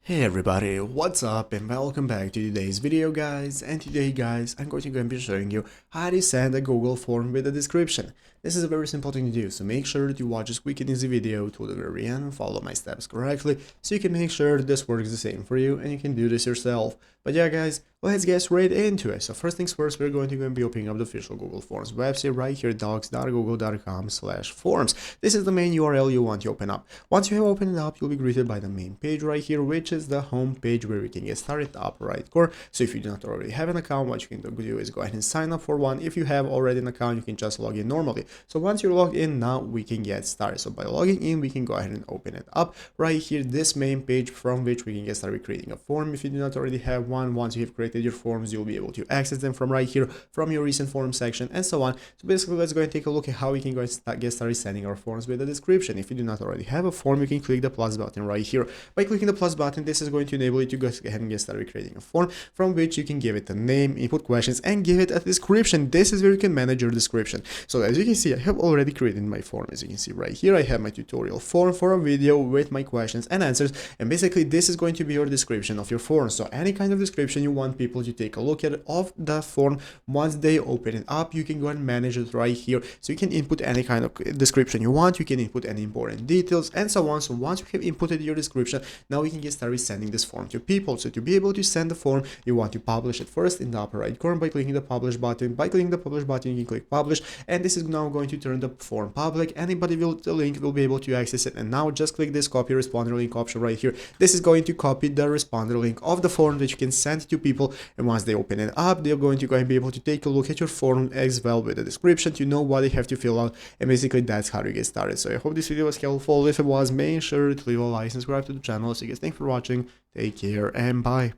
Hey everybody, what's up and welcome back to today's video guys, and today guys I'm going to be showing you how to send a Google form with a description. This is a very simple thing to do, so make sure that you watch this quick and easy video to the very end and follow my steps correctly so you can make sure that this works the same for you and you can do this yourself. But yeah guys, let's get straight into it. So first things first, we're going to be opening up the official Google Forms website right here, docs.google.com/forms. This is the main URL you want to open up. Once you have opened it up, you'll be greeted by the main page right here, which is the home page where you can get started up right corner. So if you do not already have an account, what you can do is go ahead and sign up for one. If you have already an account, you can just log in normally. So once you're logged in, now we can get started. So by logging in, we can go ahead and open it up right here, this main page from which we can get started creating a form. If you do not already have one, once you have created your forms, you'll be able to access them from right here, from your recent form section and so on. So basically, let's go and take a look at how we can go and get started sending our forms with a description. If you do not already have a form, you can click the plus button right here. By clicking the plus button, this is going to enable you to go ahead and get started creating a form from which you can give it a name, input questions, and give it a description. This is where you can manage your description. So as you can see, I have already created my form. As you can see right here, I have my tutorial form for a video with my questions and answers, and basically this is going to be your description of your form. So any kind of description you want people to take a look at of the form, once they open it up, you can go and manage it right here. So you can input any kind of description you want, you can input any important details and so on. So once you have inputted your description, now we can get started sending this form to people. So to be able to send the form, you want to publish it first in the upper right corner by clicking the publish button. By clicking the publish button, you can click publish, and this is now going to turn the form public. Anybody with the link will be able to access it. And now just click this copy responder link option right here. This is going to copy the responder link of the form that you can send to people, and once they open it up, they're going to go and be able to take a look at your form as well with the description to know what they have to fill out, and basically that's how you get started. So I hope this video was helpful. If it was, make sure to leave a like and subscribe to the channel. So guys, thanks for watching, take care and bye.